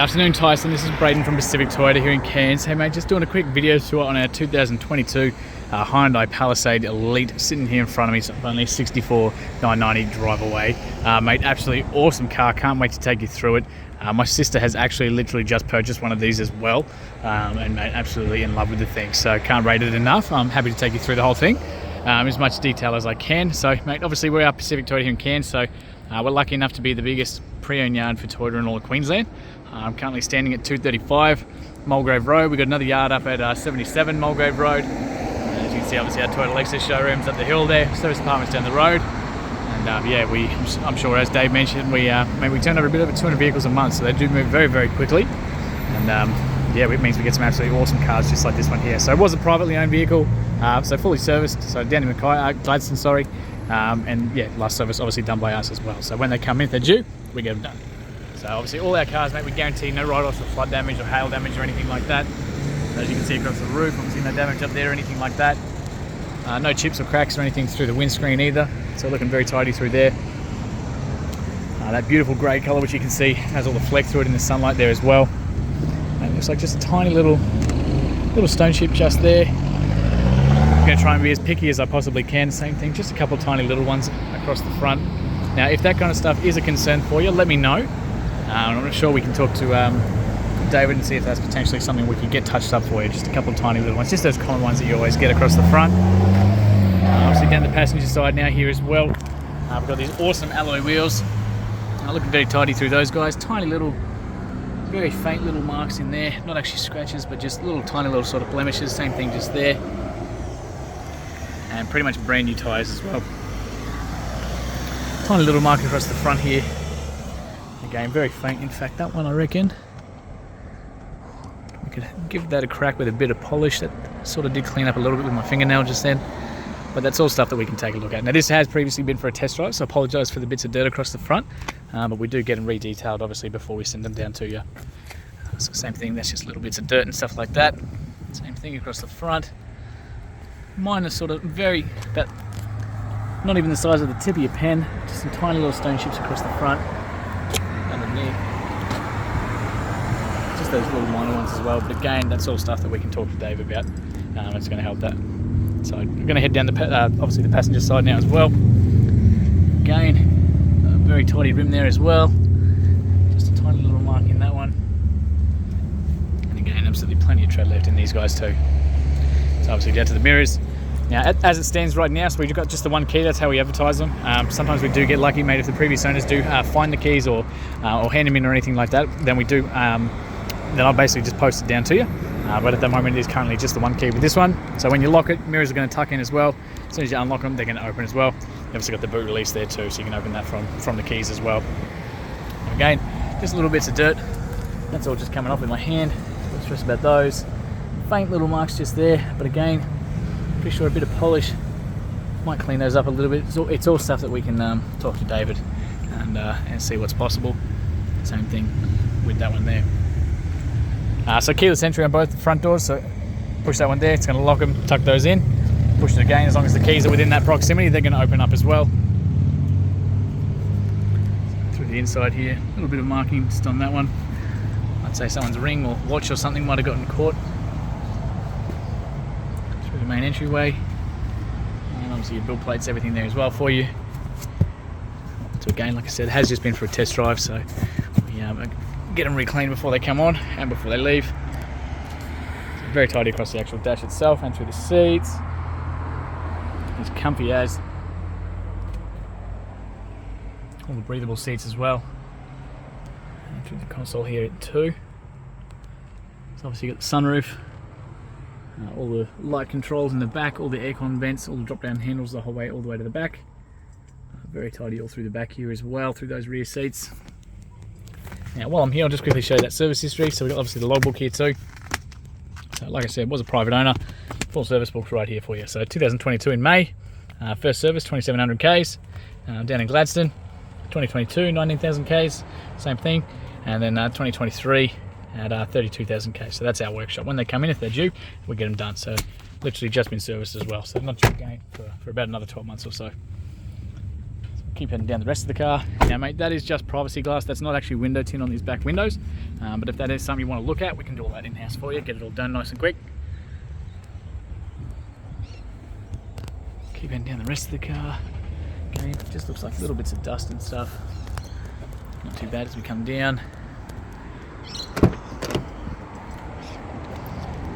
Afternoon, Tyson. This is Braden from Pacific Toyota here in Cairns. Hey mate, just doing a quick video tour on our 2022 Hyundai Palisade Elite sitting here in front of me. So only 64,990 drive away. Mate, absolutely awesome car. Can't wait to take you through it. My sister has actually literally just purchased one of these as well, and mate, absolutely in love with the thing. So can't rate it enough. I'm happy to take you through the whole thing as much detail as I can. So mate, obviously we are Pacific Toyota here in Cairns, so we're lucky enough to be the biggest pre-owned yard for Toyota in all of Queensland. I'm currently standing at 235 Mulgrave Road. We've got another yard up at 77 Mulgrave Road. As you can see, obviously our Toyota Lexus showroom's up the hill there, service department's down the road. And yeah, I'm sure as Dave mentioned, we turn over a bit over 200 vehicles a month, so they do move very, very quickly. And yeah, it means we get some absolutely awesome cars just like this one here. So it was a privately owned vehicle, so fully serviced, so down in Gladstone, sorry. And yeah, last service obviously done by us as well. So when they come in, if they're due, we get them done. So obviously all our cars, mate, we guarantee no write-offs for flood damage or hail damage or anything like that. As you can see across the roof, obviously no damage up there or anything like that. No chips or cracks or anything through the windscreen either. So looking very tidy through there. That beautiful grey colour, which you can see has all the fleck through it in the sunlight there as well. And it looks like just a tiny little stone chip just there. I'm going to try and be as picky as I possibly can. Same thing, just a couple of tiny little ones across the front. Now, if that kind of stuff is a concern for you, let me know. I'm not sure, we can talk to David and see if that's potentially something we can get touched up for you. Just a couple of tiny little ones, just those common ones that you always get across the front. Obviously down the passenger side now here as well. We've got these awesome alloy wheels. Looking very tidy through those guys. Tiny little, very faint little marks in there. Not actually scratches, but just little tiny little sort of blemishes. Same thing just there. And pretty much brand new tyres as well. Tiny little mark across the front here. Again, very faint. In fact, that one I reckon we could give that a crack with a bit of polish. That sort of did clean up a little bit with my fingernail just then. But that's all stuff that we can take a look at. Now this has previously been for a test drive, so I apologise for the bits of dirt across the front. But we do get them re-detailed obviously before we send them down to you. So same thing, that's just little bits of dirt and stuff like that. Same thing across the front. Minor sort of not even the size of the tip of your pen, just some tiny little stone chips across the front. Underneath. Just those little minor ones as well, but again, that's all stuff that we can talk to Dave about. It's going to help that. So I'm going to head down obviously the passenger side now as well. Again, a very tidy rim there as well. Just a tiny little mark in that one. And again, absolutely plenty of tread left in these guys too. So obviously down to the mirrors. Now, as it stands right now, so we've got just the one key. That's how we advertise them. Sometimes we do get lucky, mate, if the previous owners do find the keys or hand them in or anything like that. Then we do. Then I'll basically just post it down to you. But at the moment, it is currently just the one key with this one. So when you lock it, mirrors are going to tuck in as well. As soon as you unlock them, they're going to open as well. You've obviously got the boot release there too, so you can open that from the keys as well. Again, just little bits of dirt. That's all just coming off with my hand. Don't stress about those. Faint little marks just there, but again, pretty sure a bit of polish might clean those up a little bit. It's all stuff that we can talk to David and see what's possible. Same thing with that one there. So keyless entry on both the front doors, so push that one there, it's going to lock them, tuck those in. Push it again, as long as the keys are within that proximity, they're going to open up as well. Through the inside here, a little bit of marking just on that one. I'd say someone's ring or watch or something might have gotten caught. Through the main entryway. And obviously your bill plates, everything there as well for you. So again, like I said, it has just been for a test drive, so we get them recleaned before they come on and before they leave. So very tidy across the actual dash itself and through the seats. It's comfy as. All the breathable seats as well. And through the console here too. So obviously you've got the sunroof, all the light controls in the back, all the aircon vents, all the drop down handles the whole way, all the way to the back. Very tidy all through the back here as well, through those rear seats. Now while I'm here, I'll just quickly show you that service history. So we've got obviously the logbook here too. So like I said, it was a private owner. Full service book right here for you. So 2022 in May, first service 2,700 Ks down in Gladstone. 2022 19,000 Ks, same thing. And then 2023 at 32,000 Ks. So that's our workshop. When they come in, if they're due, we get them done. So literally just been serviced as well. So not due again for about another 12 months or so. keep heading down the rest of the car. Now mate, that is just privacy glass. That's not actually window tint on these back windows. But if that is something you want to look at, we can do all that in-house for you, get it all done nice and quick. Keep heading down the rest of the car. Okay, it just looks like little bits of dust and stuff. Not too bad as we come down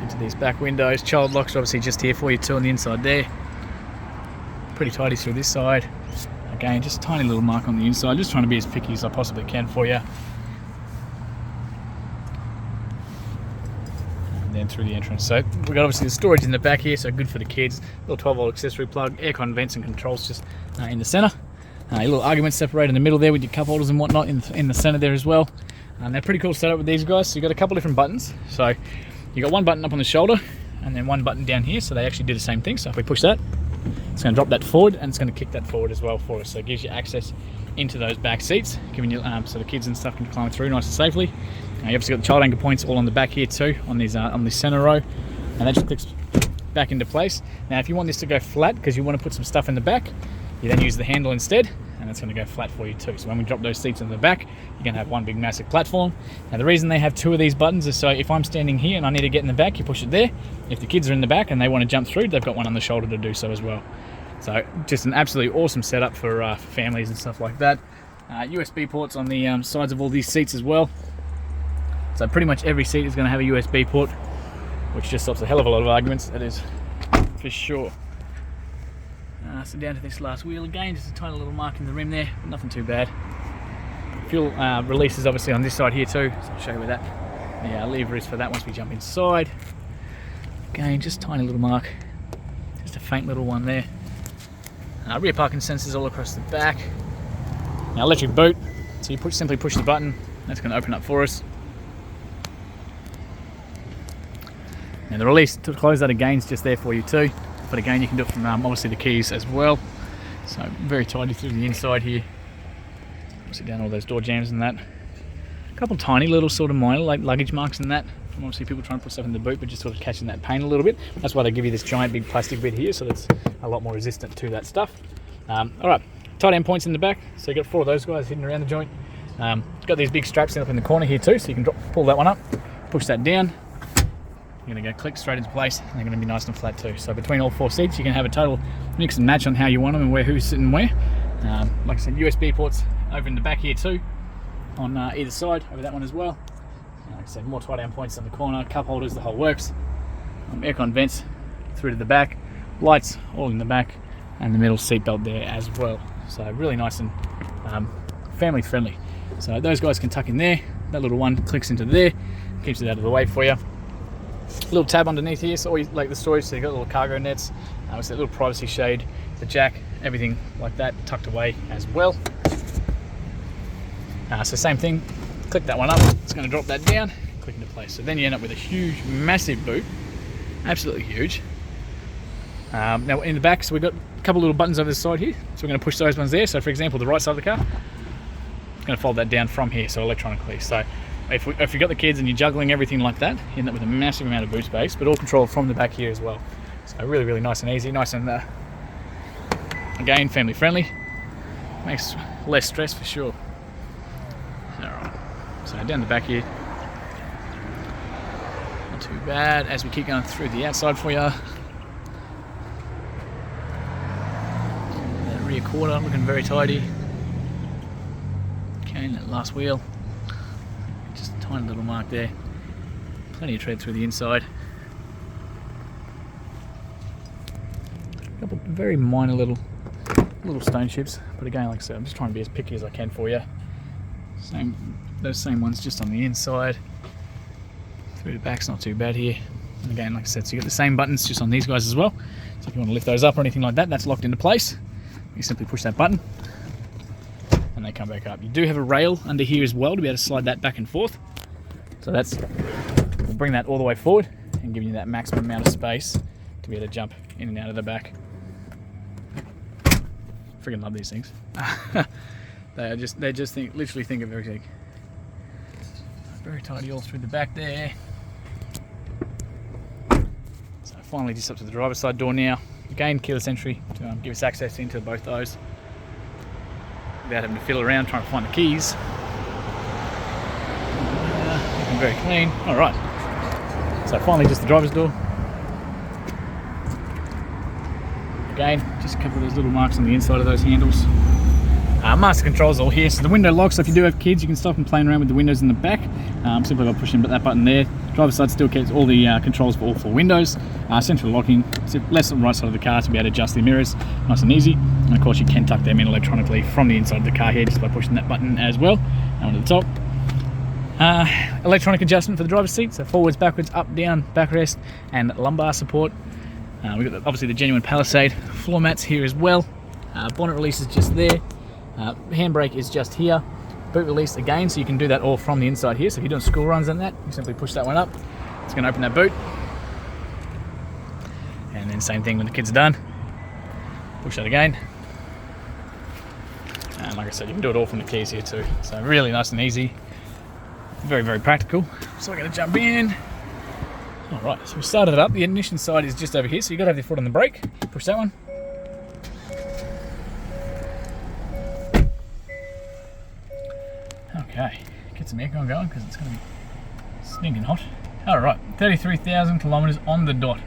into these back windows. Child locks are obviously just here for you too on the inside there. Pretty tidy through this side. Again, just a tiny little mark on the inside. Just trying to be as picky as I possibly can for you. And then through the entrance. So we've got obviously the storage in the back here, so good for the kids. Little 12-volt accessory plug, aircon vents and controls just in the centre. Your little argument separator in the middle there with your cup holders and whatnot in the centre there as well. And they're pretty cool setup with these guys. So you've got a couple different buttons. So you've got one button up on the shoulder and then one button down here. So they actually do the same thing. So if we push that, it's going to drop that forward and it's going to kick that forward as well for us. So it gives you access into those back seats, giving you so the kids and stuff can climb through nice and safely. You obviously got the child anchor points all on the back here too, on these on this center row, and that just clicks back into place. Now if you want this to go flat because you want to put some stuff in the back, you then use the handle instead, and it's going to go flat for you too. So when we drop those seats in the back, you're going to have one big massive platform. Now the reason they have two of these buttons is so if I'm standing here and I need to get in the back, you push it there. If the kids are in the back and they want to jump through, they've got one on the shoulder to do so as well. So just an absolutely awesome setup for families and stuff like that. USB ports on the sides of all these seats as well. So pretty much every seat is going to have a USB port, which just stops a hell of a lot of arguments, that is for sure. So down to this last wheel again, just a tiny little mark in the rim there, but nothing too bad. Fuel release is obviously on this side here too, so I'll show you where that the lever is for that once we jump inside. Again, just tiny little mark, just a faint little one there. Rear parking sensors all across the back. Now electric boot, so you simply push the button, that's going to open up for us. And the release to close that again is just there for you too, but again you can do it from obviously the keys as well. So very tidy through the inside here. Obviously down all those door jams and that. A couple tiny little sort of minor like luggage marks and that, from obviously people trying to put stuff in the boot but just sort of catching that paint a little bit. That's why they give you this giant big plastic bit here, so that's a lot more resistant to that stuff. Alright, tight end points in the back, so you got 4 of those guys hidden around the joint. Got these big straps up in the corner here too, so you can pull that one up, push that down. You're going to go click straight into place, and they're going to be nice and flat too. So between all 4 seats you can have a total mix and match on how you want them and where who's sitting where. Like I said, USB ports over in the back here too, on either side, over that one as well. Like I said, more tie down points on the corner, cup holders, the whole works. Aircon vents through to the back, lights all in the back, and the middle seat belt there as well. So really nice and family friendly. So those guys can tuck in there, that little one clicks into there, keeps it out of the way for you. Little tab underneath here, so always like the storage, so you've got little cargo nets, with that little privacy shade, the jack, everything like that tucked away as well. So same thing, click that one up, it's going to drop that down, click into place. So then you end up with a huge, massive boot, absolutely huge. Now in the back, so we've got a couple little buttons over the side here, so we're going to push those ones there. So for example, the right side of the car, it's going to fold that down from here, so electronically. So if you've got the kids and you're juggling everything like that, you end up with a massive amount of boot space, but all controlled from the back here as well. So really, really nice and easy, nice and again, family friendly, makes less stress for sure. Alright, so down the back here, not too bad. As we keep going through the outside for you, that rear quarter looking very tidy. Okay, and that last wheel, just a tiny little mark there, plenty of tread through the inside. A couple very minor little stone chips, but again, like I said, I'm just trying to be as picky as I can for you. Those same ones just on the inside. Through the back's not too bad here. And again, like I said, so you got the same buttons just on these guys as well. So if you want to lift those up or anything like that, that's locked into place. You simply push that button and they come back up. You do have a rail under here as well to be able to slide that back and forth. So we'll bring that all the way forward and give you that maximum amount of space to be able to jump in and out of the back. Freaking love these things. They just literally think of everything. Very tidy all through the back there. So finally just up to the driver's side door now. Again, keyless entry to give us access into both those. without having to fiddle around trying to find the keys. Looking very clean. All right. So finally, just the driver's door. Again, just a couple of those little marks on the inside of those handles. Master controls all here. So the window locks, so if you do have kids, you can stop them playing around with the windows in the back, simply by pushing that button there. Driver's side still gets all the controls for all 4 windows. Central locking, left and right side of the car to be able to adjust the mirrors, nice and easy. And of course you can tuck them in electronically from the inside of the car here just by pushing that button as well. Down to the top. Electronic adjustment for the driver's seat, so forwards, backwards, up, down, backrest, and lumbar support. We've got obviously the genuine Palisade floor mats here as well. Bonnet release is just there. Handbrake is just here. Boot release again, so you can do that all from the inside here. So if you're doing school runs on that, you simply push that one up. It's going to open that boot. And then same thing when the kids are done. Push that again. And like I said, you can do it all from the keys here too. So really nice and easy. Very, very practical. So we're going to jump in. All right, so we started it up. The ignition side is just over here, so you've got to have your foot on the brake. Push that one. Okay, get some aircon going because it's going to be stinking hot. All right, 33,000 kilometres on the dot.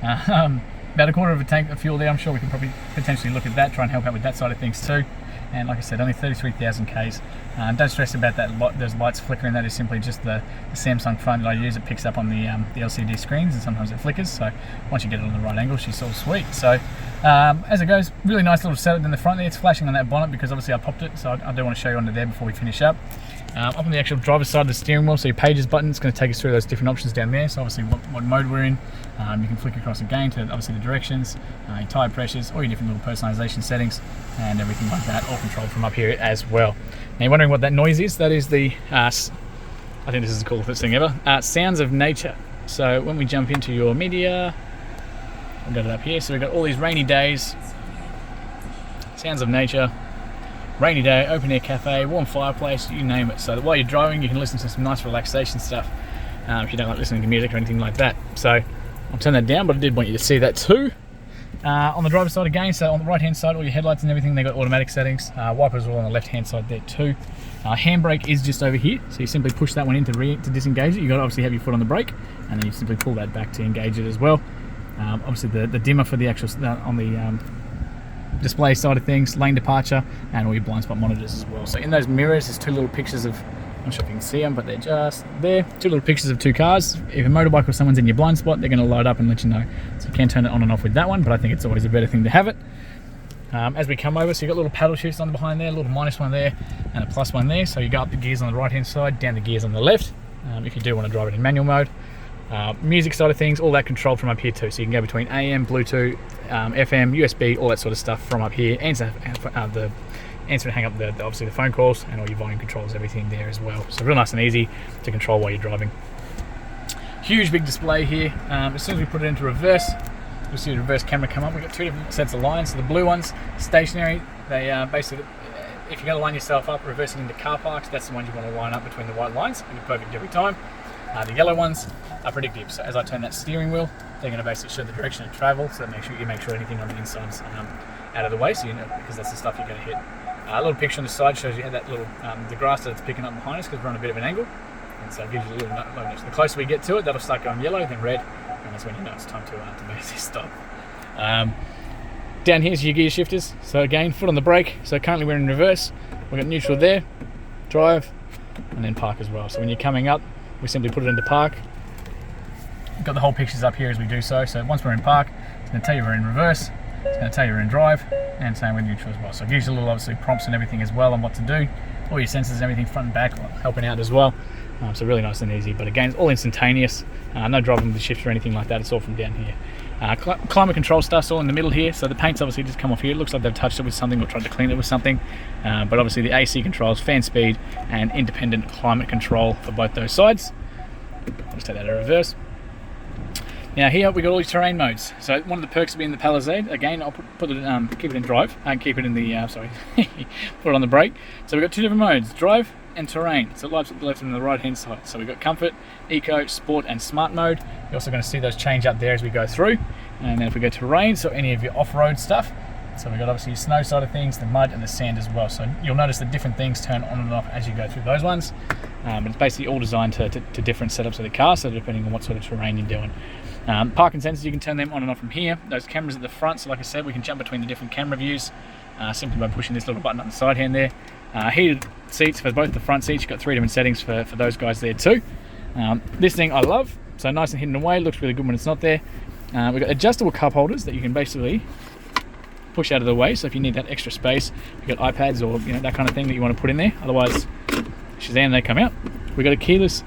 About a quarter of a tank of fuel there. I'm sure we can probably potentially look at that, try and help out with that side of things too. And like I said, only 33,000 Ks. Don't stress about that. Those lights flickering. That is simply just the Samsung phone that I use. It picks up on the LCD screens, and sometimes it flickers. So once you get it on the right angle, she's all sweet. So as it goes, really nice little setup in the front there. It's flashing on that bonnet because obviously I popped it. So I do want to show you under there before we finish up. Up on the actual driver's side of the steering wheel, so your pages button is going to take us through those different options down there. So obviously what mode we're in. You can flick across again to obviously the directions, your tyre pressures, all your different little personalisation settings and everything like that, all controlled from up here as well. Now you're wondering what that noise is? That is the, I think this is the coolest thing ever, sounds of nature. So when we jump into your media, I've got it up here, so we've got all these rainy days, sounds of nature, rainy day, open air cafe, warm fireplace, you name it. So that while you're driving, you can listen to some nice relaxation stuff if you don't like listening to music or anything like that. So I'll turn that down, but I did want you to see that too. On the driver's side again, so on the right hand side, all your headlights and everything, they've got automatic settings. Wipers are all on the left hand side there too. Handbrake is just over here, so you simply push that one in to disengage it. You've got to obviously have your foot on the brake, and then you simply pull that back to engage it as well. Obviously the dimmer for the actual, on the display side of things, lane departure, and all your blind spot monitors as well. So in those mirrors, there's 2 little pictures of, I'm not sure if you can see them, but they're just there. 2 little pictures of 2 cars. If a motorbike or someone's in your blind spot, they're going to light up and let you know. So you can turn it on and off with that one, but I think it's always a better thing to have it. As we come over, so you've got little paddle shifts on the behind there, a little minus one there, and a plus one there. So you go up the gears on the right hand side, down the gears on the left, if you do want to drive it in manual mode. Music side of things, all that controlled from up here too. So you can go between AM, Bluetooth, FM, USB, all that sort of stuff from up here. Answer and hang up obviously the phone calls, and all your volume controls, everything there as well. So real nice and easy to control while you're driving. Huge big display here. As soon as we put it into reverse, you'll see the reverse camera come up. We've got 2 different sets of lines. So the blue ones, stationary. They basically, if you're going to line yourself up, reversing into car parks, that's the ones you want to line up between the white lines. It'll be perfect every time. The yellow ones are predictive. So as I turn that steering wheel, they're going to basically show the direction of travel. So make sure anything on the inside's out of the way, so you know, because that's the stuff you're going to hit. A little picture on the side shows you that little the grass that's picking up behind us because we're on a bit of an angle, and so it gives you a little notice. The closer we get to it, that'll start going yellow, then red, and that's when you know it's time to basically stop. Down here's your gear shifters. So again, foot on the brake. So currently we're in reverse. We've got neutral there, drive, and then park as well. So when you're coming up, we simply put it into park. We've got the whole pictures up here as we do so. So once we're in park, it's going to tell you we're in reverse. It's going to tell you we're in drive, and same with neutral as well. So it gives you a little obviously prompts and everything as well on what to do. All your sensors and everything front and back helping out as well. So really nice and easy. But again, it's all instantaneous. No driving with the shifts or anything like that. It's all from down here. Climate control stuff's all in the middle here. So the paint's obviously just come off here. It looks like they've touched it with something or tried to clean it with something. But obviously the AC controls, fan speed, and independent climate control for both those sides. I'll just take that out of reverse. Now here we got all these terrain modes. So one of the perks of being the Palisade, again I'll put it keep it in drive and keep it in the put it on the brake. So we've got 2 different modes, drive and terrain. So it lights up the left and the right hand side. So we've got comfort, eco, sport and smart mode. You're also going to see those change up there as we go through. And then if we go terrain, so any of your off-road stuff, So we've got obviously your snow side of things, the mud and the sand as well. So you'll notice the different things turn on and off as you go through those ones. But it's basically all designed to different setups of the car, so depending on what sort of terrain you're doing. Parking sensors, you can turn them on and off from here. Those cameras at the front, so like I said, we can jump between the different camera views simply by pushing this little button on the side hand there. Heated seats for both the front seats. You've got 3 different settings for those guys there too. This thing I love, so nice and hidden away, looks really good when it's not there. We've got adjustable cup holders that you can basically push out of the way, so if you need that extra space, you've got iPads or that kind of thing that you want to put in there, otherwise Shazam, they come out. We've got a cordless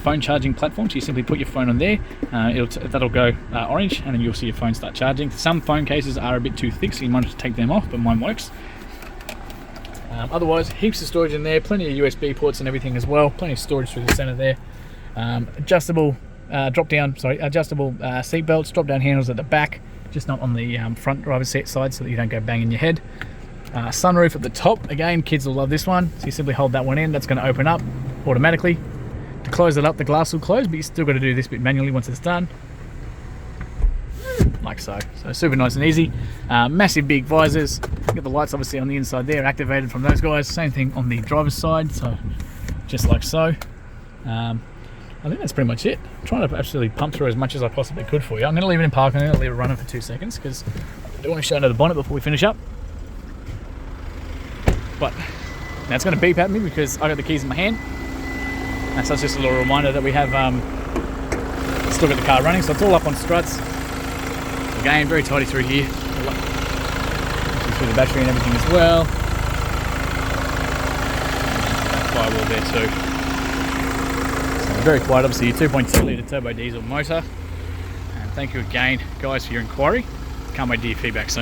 phone charging platform, so you simply put your phone on there, that'll go orange, and then you'll see your phone start charging. Some phone cases are a bit too thick, so you might have to take them off, but mine works. Otherwise, heaps of storage in there, plenty of USB ports and everything as well, plenty of storage through the center there. Adjustable seat belts, drop down handles at the back, just not on the front driver's seat side, so that you don't go banging your head. Sunroof at the top, again, kids will love this one, so you simply hold that one in, that's going to open up automatically. To close it up, the glass will close, but you still got to do this bit manually once it's done, like so. So super nice and easy. Massive big visors, got the lights obviously on the inside there, activated from those guys. Same thing on the driver's side, so just like so. I think that's pretty much it. I'm trying to absolutely pump through as much as I possibly could for you. I'm going to leave it in park, and I'm going to leave it running for 2 seconds because I don't want to show under the bonnet before we finish up. But now it's going to beep at me because I got the keys in my hand. And so it's just a little reminder that we have still got the car running, so it's all up on struts. Again, very tidy through here. Through the battery and everything as well. That firewall there too. So very quiet, obviously your 2.2 litre turbo diesel motor. And thank you again, guys, for your inquiry. Can't wait to hear your feedback soon.